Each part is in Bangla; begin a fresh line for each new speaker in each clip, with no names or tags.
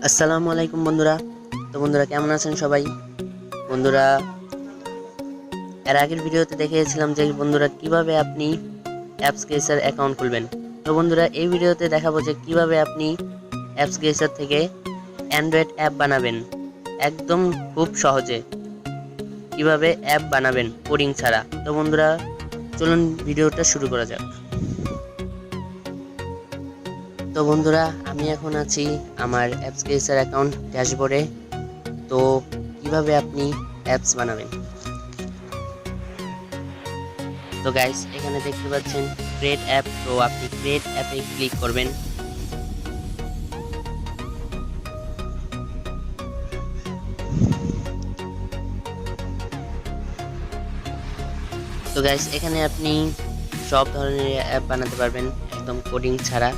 আসসালামু আলাইকুম বন্ধুরা। তো বন্ধুরা কেমন আছেন সবাই? বন্ধুরা এর আগের ভিডিওতে দেখিয়েছিলাম যে বন্ধুরা কিভাবে আপনি অ্যাপস ক্রিয়েটর অ্যাকাউন্ট খুলবেন। তো বন্ধুরা এই ভিডিওতে দেখাবো যে কিভাবে আপনি অ্যাপস ক্রিয়েটর থেকে অ্যান্ড্রয়েড অ্যাপ বানাবেন একদম খুব সহজে। কিভাবে অ্যাপ বানাবেন কোডিং ছাড়া। তো বন্ধুরা চলুন ভিডিওটা শুরু করা যাক। তো বন্ধুরা আমি এখন আছি আমার অ্যাপস ক্রিয়েটর অ্যাকাউন্ট ড্যাশবোর্ডে। তো কিভাবে আপনি অ্যাপস বানাবেন, তো গাইস এখানে দেখতে পাচ্ছেন ক্রিয়েট অ্যাপ। তো আপনি ক্রিয়েট অ্যাপে ক্লিক করবেন। তো গাইস এখানে আপনি সব ধরনের অ্যাপ বানাতে পারবেন একদম কোডিং ছাড়া।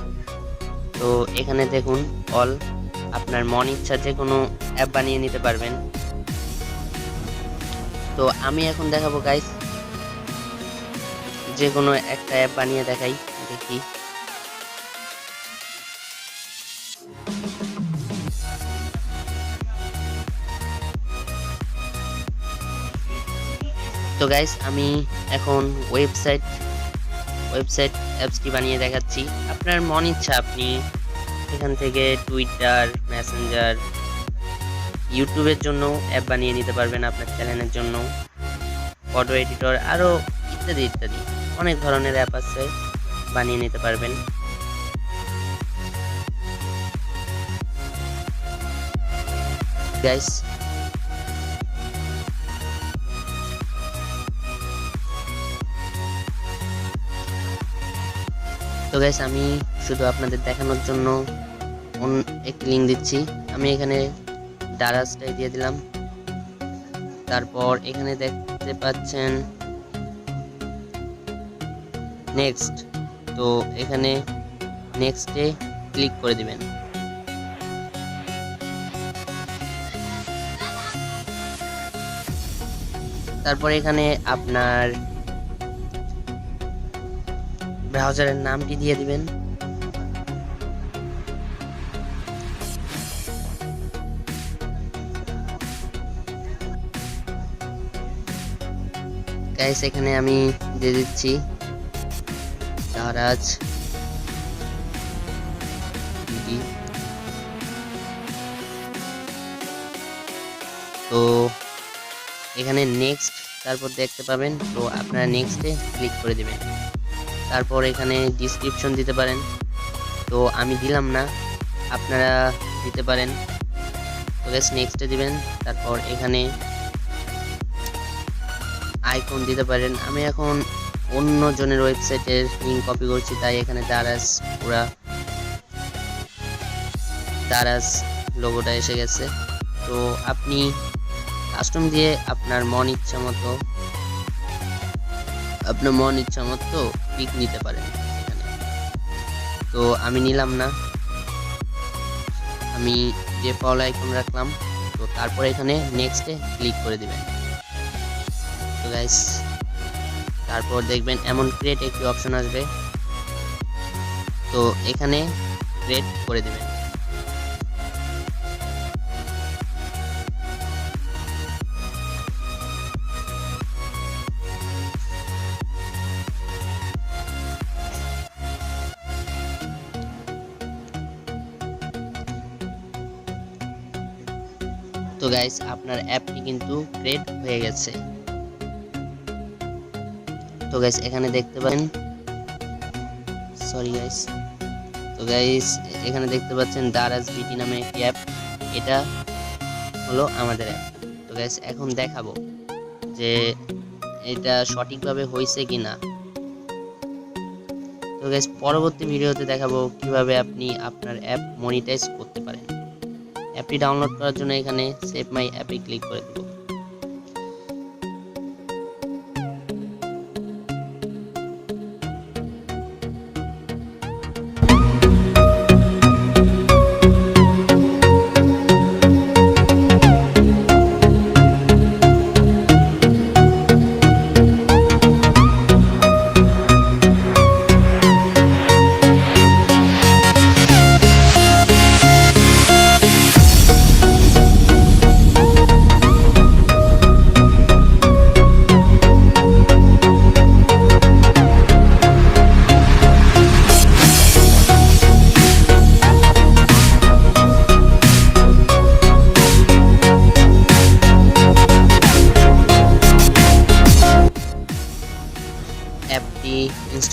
তো এখানে দেখুন অল, আপনার মন ইচ্ছা যে কোনো অ্যাপ বানিয়ে নিতে পারবেন। তো আমি এখন দেখাবো গাইস যে কোনো একটা অ্যাপ বানিয়ে দেখাই, দেখি। তো গাইস আমি এখন ওয়েবসাইট অ্যাপসটি বানিয়ে দেখাচ্ছি। আপনার মন ইচ্ছা আপনি এখান থেকে টুইটার, মেসেঞ্জার, ইউটিউবের জন্য অ্যাপ বানিয়ে নিতে পারবেন, আপনার চ্যানেলের জন্য, ফটো এডিটর, আরও ইত্যাদি ইত্যাদি অনেক ধরনের অ্যাপ আছে, বানিয়ে নিতে পারবেন। গাইস তো গাইস আমি শুধু আপনাদের দেখানোর জন্য একটি লিঙ্ক দিচ্ছি। আমি এখানে ডারাসটাই দিয়ে দিলাম। তারপর এখানে দেখতে পাচ্ছেন নেক্সট। তো এখানে নেক্সটে ক্লিক করে দিবেন। তারপর এখানে আপনার ব্রাউজারের নামটি দিয়ে দিবেন। গাইস এখানে আমি দিয়ে দিচ্ছি দারাজ বিডি। তো এখানে নেক্সট তারপর দেখতে পাবেন। তো আপনারা নেক্সটে ক্লিক করে দিবেন। তারপর এখানে ডিসক্রিপশন দিতে পারেন। তো আমি দিলাম না, আপনারা দিতে পারেন। তো গাইস নেক্সটে দিবেন। তারপর এখানে আইকন দিতে পারেন। আমি এখন অন্য জনের ওয়েবসাইটের লিঙ্ক কপি করছি, তাই এখানে দারাজ লোগোটা এসে গেছে। তো আপনি কাস্টম দিয়ে আপনার মন ইচ্ছা মতো পিক নিতে পারেন এখানে। তো আমি নিলাম না, আমি যে ফলো আইকন রাখলাম। তো তারপর এখানে নেক্সটে ক্লিক করে দিবেন। তো গাইস তারপর দেখবেন এমন ক্রিয়েট একটি অপশন আসবে। তো এখানে ক্রিয়েট করে দিবেন। তো গাইস আপনার অ্যাপটি কিন্তু ক্রিয়েট হয়ে গেছে। তো গাইস এখানে দেখতে পাচ্ছেন এখানে দেখতে পাচ্ছেন দারাজ বিটি নামে একটি অ্যাপ। এটা হলো আমাদের অ্যাপ। তো গাইস এখন দেখাবো যে এটা সঠিকভাবে হয়েছে কিনা। তো গাইস পরবর্তী ভিডিওতে দেখাবো কিভাবে আপনি আপনার অ্যাপ মনিটাইজ করতে পারেন। অ্যাপটি ডাউনলোড করার জন্য এখানে সেভ মাই অ্যাপে ক্লিক করে দেব।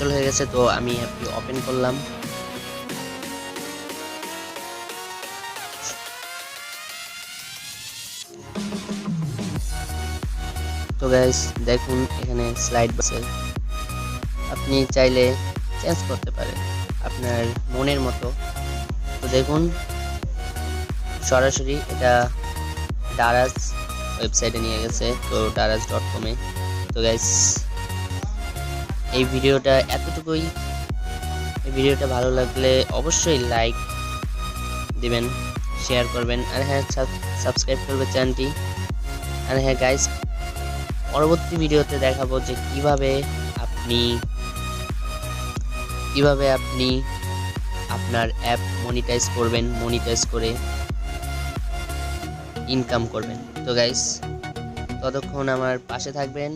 ইনস্টল হয়ে গেছে, তো আমি অ্যাপটি ওপেন করলাম। তো গাইস দেখুন এখানে স্লাইড আছে, আপনি চাইলে চেঞ্জ করতে পারেন আপনার মনের মতো। তো দেখুন সরাসরি এটা দারাজ ওয়েবসাইটে নিয়ে গেছে, তো daraz.com-এ। তো গাইস এই ভিডিওটা এতটুকুই। এই ভিডিওটা ভালো লাগলে অবশ্যই লাইক দিবেন, শেয়ার করবেন, আর হ্যাঁ সাবস্ক্রাইব করবেন চ্যানেলটি। আর হ্যাঁ গাইস, পরবর্তী ভিডিওতে দেখাবো যে কিভাবে আপনি আপনার অ্যাপ মনিটাইজ করবেন, মনিটাইজ করে ইনকাম করবেন। তো গাইস ততক্ষণ আমার পাশে থাকবেন।